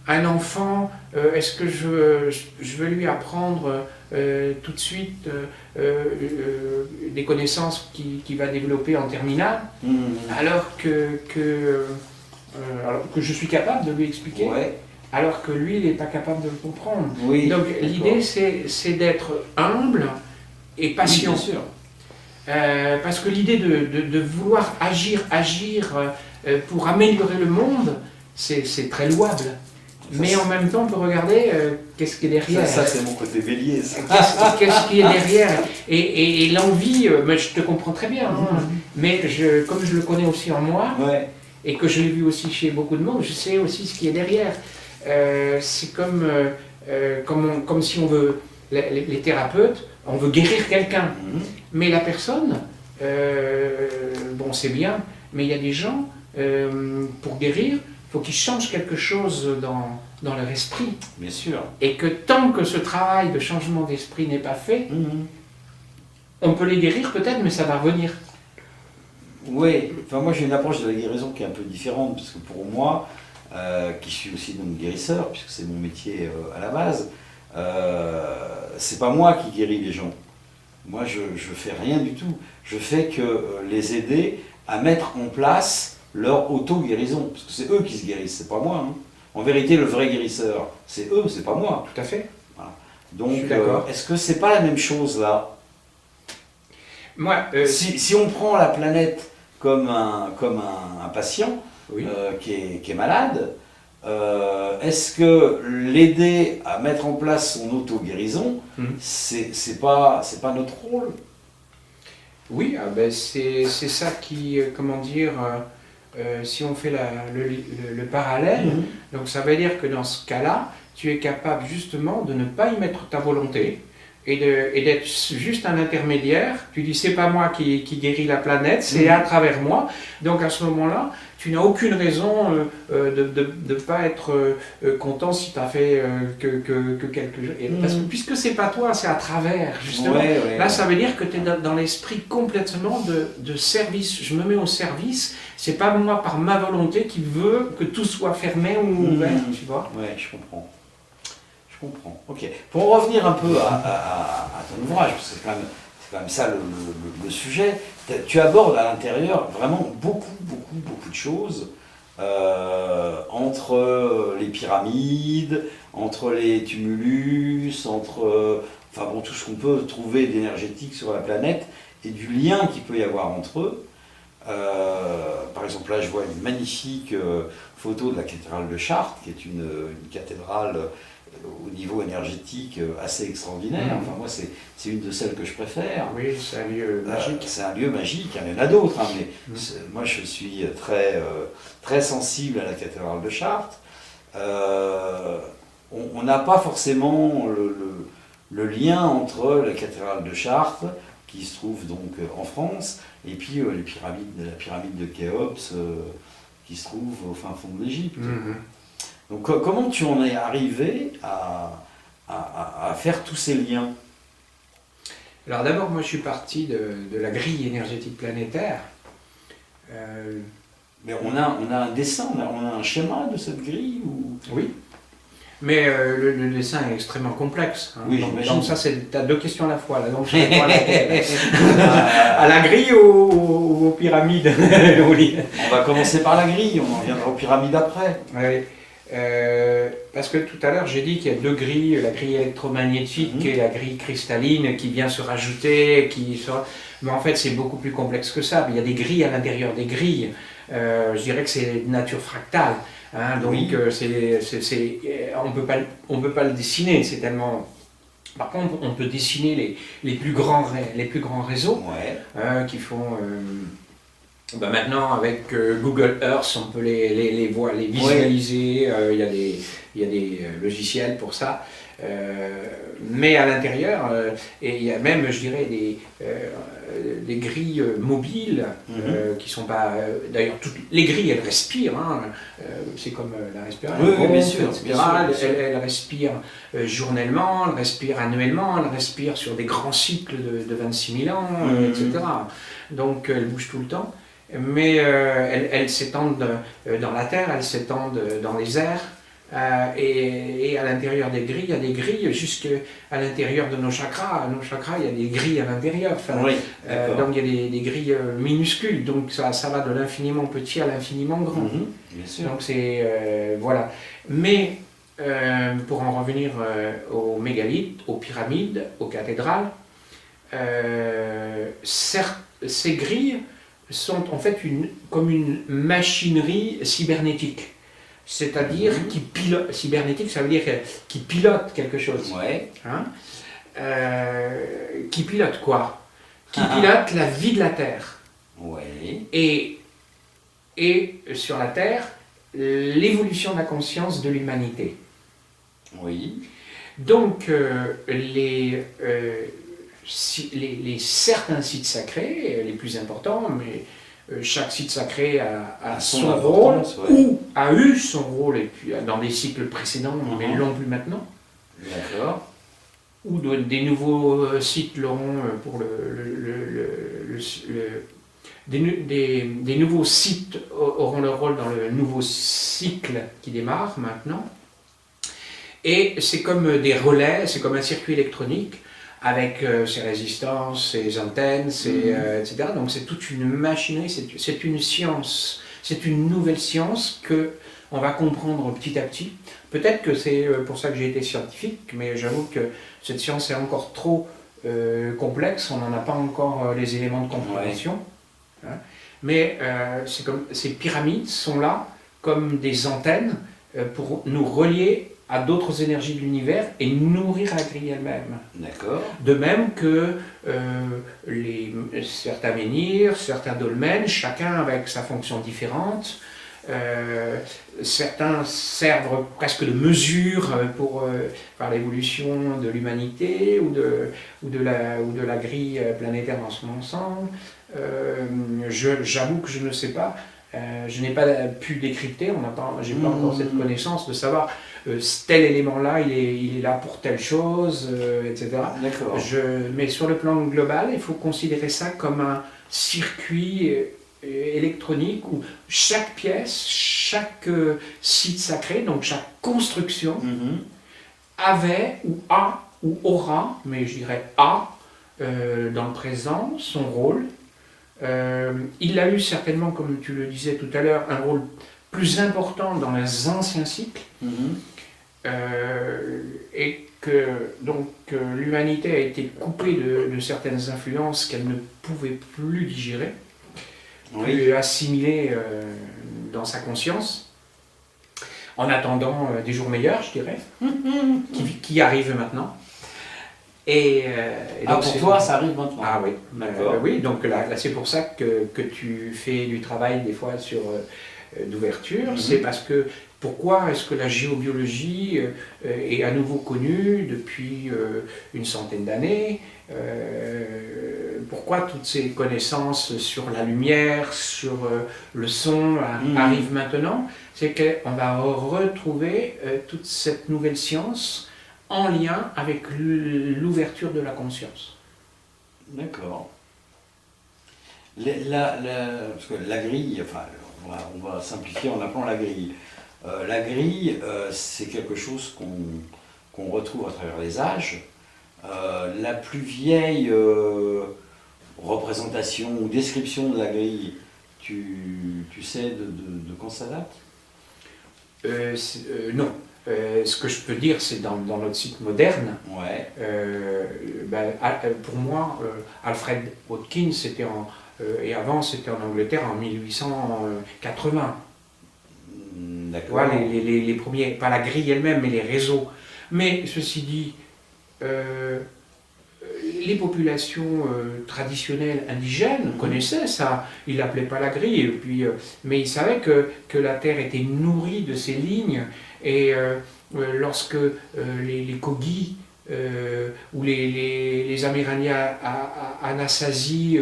un enfant, est-ce que je veux lui apprendre tout de suite des connaissances qu'il va développer en terminale, alors que je suis capable de lui expliquer, Ouais. alors que lui, il n'est pas capable de le comprendre. Oui, Donc d'accord. l'idée, c'est d'être humble et patient. Oui, bien sûr. Parce que l'idée de vouloir agir pour améliorer le monde, c'est très louable. Mais en même temps, on peut regarder qu'est-ce qui est derrière. Ça c'est mon côté bélier. Ça. Qu'est-ce qui est derrière. Et l'envie, mais je te comprends très bien, hein, mais comme je le connais aussi en moi, Ouais. et que je l'ai vu aussi chez beaucoup de monde, je sais aussi ce qui est derrière. C'est comme si on veut, les thérapeutes, on veut guérir quelqu'un. Mais la personne, bon c'est bien, mais il y a des gens, pour guérir, il faut qu'ils changent quelque chose dans leur esprit. Bien sûr. Et que tant que ce travail de changement d'esprit n'est pas fait, on peut les guérir peut-être, mais ça va revenir. Oui, enfin moi j'ai une approche de la guérison qui est un peu différente, parce que pour moi, qui suis aussi donc guérisseur, puisque c'est mon métier à la base, c'est pas moi qui guéris les gens. Moi je fais rien du tout. Je fais que les aider à mettre en place leur auto-guérison, parce que c'est eux qui se guérissent, c'est pas moi. Hein. En vérité, le vrai guérisseur, c'est eux, c'est pas moi. Tout à fait. Voilà. Donc, est-ce que c'est pas la même chose là? Moi, si on prend la planète comme un patient oui. Qui est malade, est-ce que l'aider à mettre en place son auto-guérison, c'est pas notre rôle? Oui, c'est ça qui, comment dire, si on fait le parallèle, donc ça veut dire que dans ce cas-là, tu es capable justement de ne pas y mettre ta volonté et d'être juste un intermédiaire. Tu dis c'est pas moi qui guéris la planète, c'est à travers moi. Donc à ce moment-là, tu n'as aucune raison de ne pas être content si tu as fait que quelque chose. Parce que puisque c'est pas toi, c'est à travers, justement. Là, ça veut dire que tu es dans l'esprit complètement de service. Je me mets au service, c'est pas moi par ma volonté qui veut que tout soit fermé ou ouvert, tu vois. Oui, je comprends. Je comprends. Ok. Pour en revenir un peu à ton ouvrage, parce que c'est quand même ça le sujet, tu abordes à l'intérieur vraiment beaucoup de choses, entre les pyramides, entre les tumulus, entre enfin bon, tout ce qu'on peut trouver d'énergétique sur la planète et du lien qu'il peut y avoir entre eux. Par exemple, là je vois une magnifique photo de la cathédrale de Chartres, qui est une cathédrale au niveau énergétique assez extraordinaire. Enfin, moi, c'est une de celles que je préfère. Oui, c'est un lieu magique. C'est un lieu magique, il y en a d'autres, hein, mais moi, je suis très sensible à la cathédrale de Chartres. On n'a pas forcément le lien entre la cathédrale de Chartres, qui se trouve donc en France, et puis la pyramide de Khéops, qui se trouve au fin fond de l'Égypte. Donc comment tu en es arrivé à faire tous ces liens? Alors d'abord, moi je suis parti de la grille énergétique planétaire. Mais on a un dessin, on a un schéma de cette grille ou... Oui. Mais le dessin est extrêmement complexe. Hein. Oui, donc ça, tu as deux questions à la fois. Là, donc je réponds à la grille ou aux pyramides. On va commencer par la grille, on en reviendra aux pyramides après. Oui. Parce que tout à l'heure j'ai dit qu'il y a deux grilles, la grille électromagnétique et la grille cristalline qui vient se rajouter, mais en fait c'est beaucoup plus complexe que ça. Il y a des grilles à l'intérieur des grilles. Je dirais que c'est de nature fractale. Hein, donc on peut pas le dessiner, c'est tellement. Par contre, on peut dessiner les plus grands réseaux qui font. Maintenant, avec Google Earth, on peut les voir, les visualiser. Il y a des logiciels pour ça. Mais à l'intérieur, et il y a même, je dirais, des grilles mobiles qui sont pas. D'ailleurs, toutes les grilles, elles respirent. Hein, c'est comme la respiration. Oui, bien sûr. Elle respire journellement, elle respire annuellement, elle respire sur des grands cycles de 26 000 ans, etc. Donc, elle bouge tout le temps. Mais elles s'étendent dans la terre, elles s'étendent dans les airs. Et à l'intérieur des grilles, il y a des grilles jusqu'à l'intérieur de nos chakras. Nos chakras, il y a des grilles à l'intérieur. Donc il y a des grilles minuscules. Donc ça va de l'infiniment petit à l'infiniment grand. Bien sûr. Donc c'est voilà. Mais pour en revenir aux mégalithes, aux pyramides, aux cathédrales, ces grilles sont en fait comme une machinerie cybernétique. C'est-à-dire qui pilote, cybernétique, ça veut dire qui pilote quelque chose. Hein, qui pilote quoi? Qui pilote la vie de la Terre. Et sur la Terre, l'évolution de la conscience de l'humanité. Donc, certains sites sacrés, les plus importants, mais chaque site sacré a son rôle, ou a eu son rôle, et puis dans des cycles précédents, mais ne l'ont plus maintenant. D'accord. Ou des nouveaux sites l'auront pour des nouveaux sites auront leur rôle dans le nouveau cycle qui démarre maintenant. Et c'est comme des relais, c'est comme un circuit électronique, avec ses résistances, ses antennes, etc. Donc c'est toute une machinerie, c'est une science, c'est une nouvelle science qu'on va comprendre petit à petit. Peut-être que c'est pour ça que j'ai été scientifique, mais j'avoue que cette science est encore trop complexe, on n'en a pas encore les éléments de compréhension. Hein. Mais ces pyramides sont là comme des antennes pour nous relier à d'autres énergies de l'univers et nourrir la grille elle-même. D'accord. De même que certains menhirs, certains dolmens, chacun avec sa fonction différente. Certains servent presque de mesure par l'évolution de l'humanité ou de la grille planétaire dans son ensemble. J'avoue que je ne sais pas. Je n'ai pas pu décrypter, j'ai pas encore cette connaissance de savoir tel élément-là, il est là pour telle chose, etc. D'accord. Mais sur le plan global, il faut considérer ça comme un circuit électronique où chaque pièce, chaque site sacré, donc chaque construction, avait ou a ou aura, mais je dirais a, dans le présent, son rôle. Il a eu certainement, comme tu le disais tout à l'heure, un rôle plus important dans les anciens cycles, et que donc l'humanité a été coupée de certaines influences qu'elle ne pouvait plus digérer, plus assimiler dans sa conscience, en attendant des jours meilleurs, je dirais, qui arrivent maintenant. Et donc pour toi, ça arrive maintenant. Ah oui, d'accord. Oui, donc là c'est pour ça que tu fais du travail des fois sur d'ouverture. C'est parce que pourquoi est-ce que la géobiologie est à nouveau connue depuis une centaine d'années? Pourquoi toutes ces connaissances sur la lumière, sur le son arrivent maintenant? C'est qu'on va retrouver toute cette nouvelle science en lien avec l'ouverture de la conscience. D'accord. Parce que la grille, enfin, on va simplifier en appelant la grille. La grille, c'est quelque chose qu'on retrouve à travers les âges. La plus vieille représentation ou description de la grille, tu sais de quand ça date? Non. Ce que je peux dire, c'est dans notre site moderne, Ouais. pour moi, Alfred Watkins, et avant c'était en Angleterre en 1880. Tu vois, D'accord. les premiers, pas la grille elle-même, mais les réseaux. Mais ceci dit, les populations traditionnelles indigènes connaissaient ça. Ils l'appelaient pas la grille, et puis, mais ils savaient que la terre était nourrie de ces lignes. Et lorsque les Kogis ou les Amérindiens Anasazi,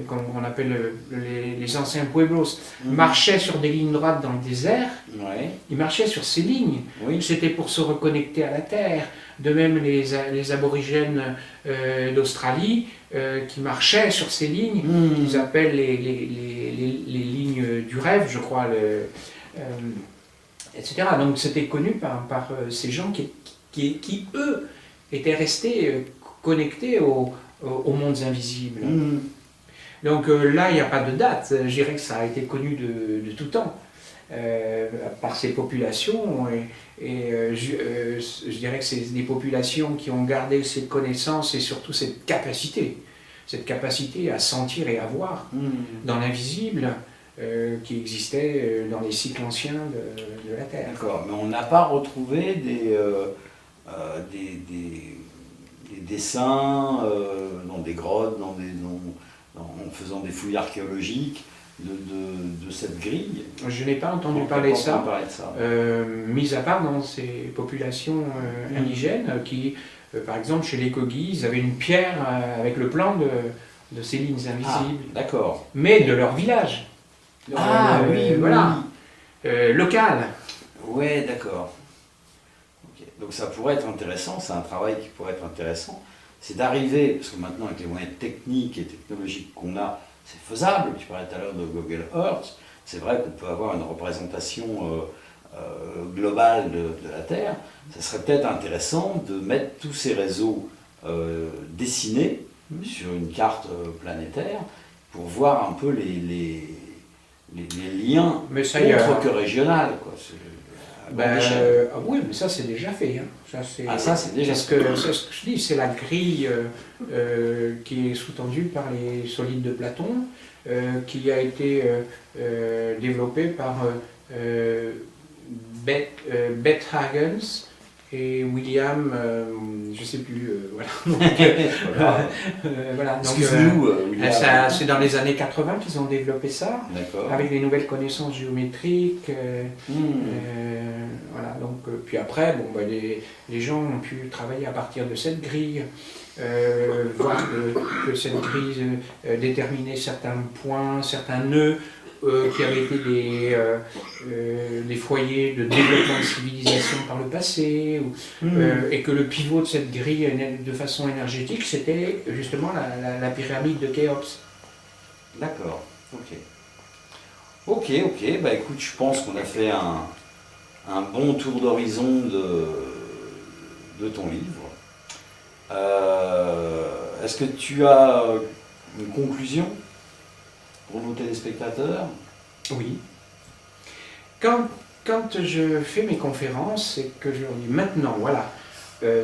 comme on appelle les anciens pueblos, marchaient sur des lignes droites dans le désert, Ouais. ils marchaient sur ces lignes. Oui. C'était pour se reconnecter à la terre. De même, les aborigènes d'Australie qui marchaient sur ces lignes, qu'ils appellent les lignes du rêve, je crois, etc. Donc c'était connu par ces gens qui, eux, étaient restés connectés aux mondes invisibles. Donc là, il n'y a pas de date. Je dirais que ça a été connu de tout temps par ces populations. Je dirais que c'est des populations qui ont gardé cette connaissance et surtout cette capacité à sentir et à voir dans l'invisible qui existait dans les cycles anciens de la Terre. D'accord, mais on n'a pas retrouvé des dessins dans des grottes, en faisant des fouilles archéologiques de cette grille. Je n'ai pas entendu parler de ça, ça. mis à part dans ces populations indigènes qui, par exemple, chez les Kogis, ils avaient une pierre avec le plan de ces lignes invisibles. Ah, d'accord. Mais de leur village. Oui, voilà. Local. Ouais, d'accord. Ok. Donc ça pourrait être intéressant, c'est un travail qui pourrait être intéressant, c'est d'arriver, parce que maintenant avec les moyens techniques et technologiques qu'on a, c'est faisable. Tu parlais tout à l'heure de Google Earth, c'est vrai qu'on peut avoir une représentation globale de la Terre. Ça serait peut-être intéressant de mettre tous ces réseaux dessinés sur une carte planétaire pour voir un peu les liens Mais ça, autres que régional, quoi. Oui, mais ça c'est déjà fait. Hein. Ça c'est déjà fait. C'est ce que je dis, c'est la grille qui est sous-tendue par les solides de Platon, qui a été développée par Beth Hagens et William, je ne sais plus, voilà. Voilà. Donc, excuse-nous, William. C'est dans les années 80 qu'ils ont développé ça, avec des nouvelles connaissances géométriques. Voilà. Donc, puis après, les gens ont pu travailler à partir de cette grille, voir que cette grille déterminait certains points, certains nœuds, qui avaient été des foyers de développement de civilisation par le passé, et que le pivot de cette grille de façon énergétique, c'était justement la pyramide de Khéops. D'accord, ok, bah écoute, je pense qu'on a fait un bon tour d'horizon de ton livre. Est-ce que tu as une conclusion pour nos téléspectateurs? Oui. Quand je fais mes conférences et que je leur dis maintenant, voilà,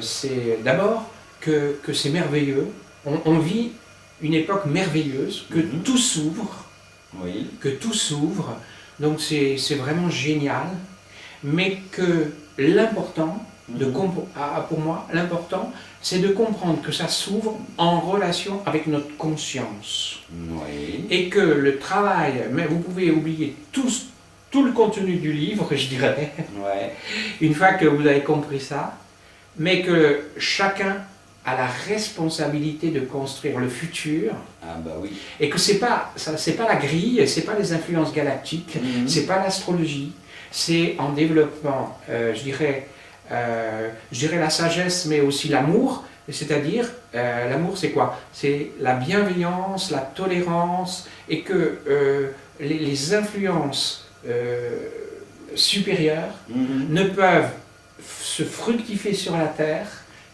c'est d'abord que c'est merveilleux, on vit une époque merveilleuse, que tout s'ouvre, que tout s'ouvre, donc c'est vraiment génial, mais que l'important, pour moi, l'important, c'est de comprendre que ça s'ouvre en relation avec notre conscience. Et que le travail, mais vous pouvez oublier tout le contenu du livre, je dirais, une fois que vous avez compris ça, mais que chacun a la responsabilité de construire le futur, et que c'est pas la grille, c'est pas les influences galactiques, c'est pas l'astrologie, c'est en développant, je dirais la sagesse, mais aussi l'amour. C'est-à-dire, l'amour c'est quoi? C'est la bienveillance, la tolérance, et que les influences supérieures ne peuvent se fructifier sur la Terre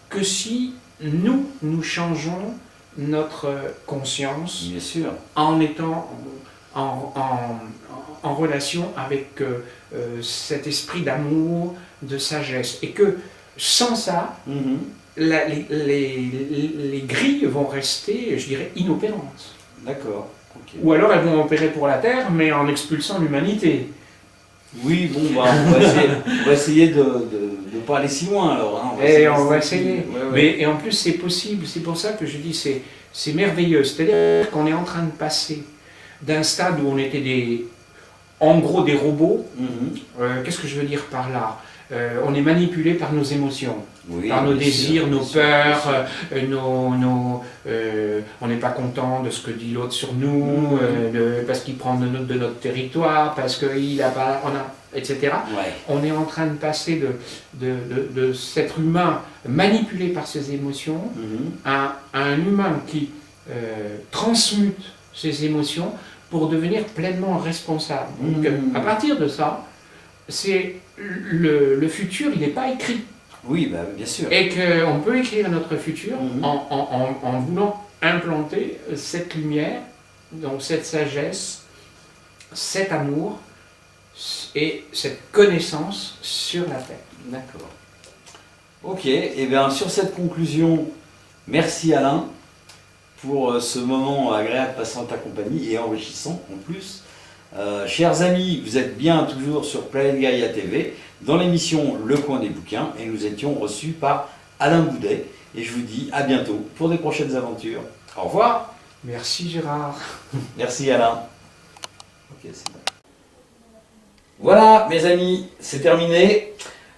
que si nous changeons notre conscience. Bien sûr. En en relation avec cet esprit d'amour, de sagesse. Et que sans ça, les grilles vont rester, je dirais, inopérantes. D'accord. Okay. Ou alors elles vont opérer pour la Terre, mais en expulsant l'humanité. Oui, bon, bah, on va essayer de ne pas aller si loin alors. Hein. On va essayer. Ouais. Et en plus, c'est possible. C'est pour ça que je dis c'est merveilleux. C'est-à-dire qu'on est en train de passer d'un stade où on était en gros des robots. Qu'est-ce que je veux dire par là? On est manipulé par nos émotions, par nos désirs, nos peurs, on n'est pas content de ce que dit l'autre sur nous, parce qu'il prend de notre territoire, parce qu'il n'a pas, etc. Ouais. On est en train de passer de cet être humain manipulé par ses émotions à un humain qui transmute ses émotions pour devenir pleinement responsable. Donc, à partir de ça, c'est le futur, il n'est pas écrit. Oui, bah, bien sûr. Et qu'on peut écrire notre futur en voulant implanter cette lumière, donc cette sagesse, cet amour et cette connaissance sur la Terre. D'accord. Ok, et bien sur cette conclusion, merci Alain pour ce moment agréable passé en ta compagnie et enrichissant en plus. Chers amis, vous êtes bien toujours sur Planète Gaïa TV dans l'émission Le Coin des Bouquins et nous étions reçus par Alain Boudet et je vous dis à bientôt pour des prochaines aventures. Au revoir. Merci Gérard. Merci Alain. Ok, c'est bon. Voilà mes amis, c'est terminé.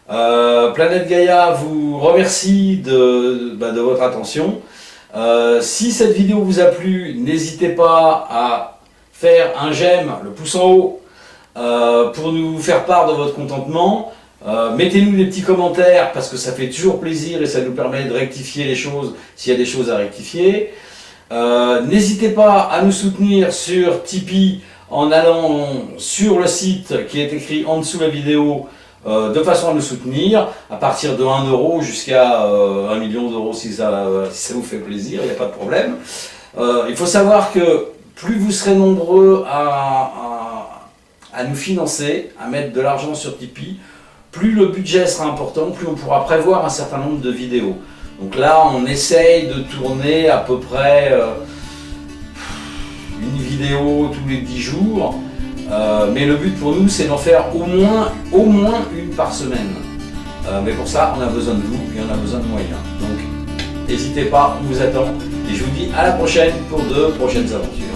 Planète Gaïa vous remercie de votre attention. Si cette vidéo vous a plu, n'hésitez pas à faire un j'aime, le pouce en haut, pour nous faire part de votre contentement. Mettez-nous des petits commentaires parce que ça fait toujours plaisir et ça nous permet de rectifier les choses s'il y a des choses à rectifier. N'hésitez pas à nous soutenir sur Tipeee en allant sur le site qui est écrit en dessous de la vidéo de façon à nous soutenir à partir de 1 € jusqu'à 1 million d'euros si ça vous fait plaisir, il n'y a pas de problème. Il faut savoir que plus vous serez nombreux à nous financer, à mettre de l'argent sur Tipeee, plus le budget sera important, plus on pourra prévoir un certain nombre de vidéos. Donc là, on essaye de tourner à peu près une vidéo tous les 10 jours. Mais le but pour nous, c'est d'en faire au moins une par semaine. Mais pour ça, on a besoin de vous et on a besoin de moyens. Donc, n'hésitez pas, on vous attend. Et je vous dis à la prochaine pour de prochaines aventures.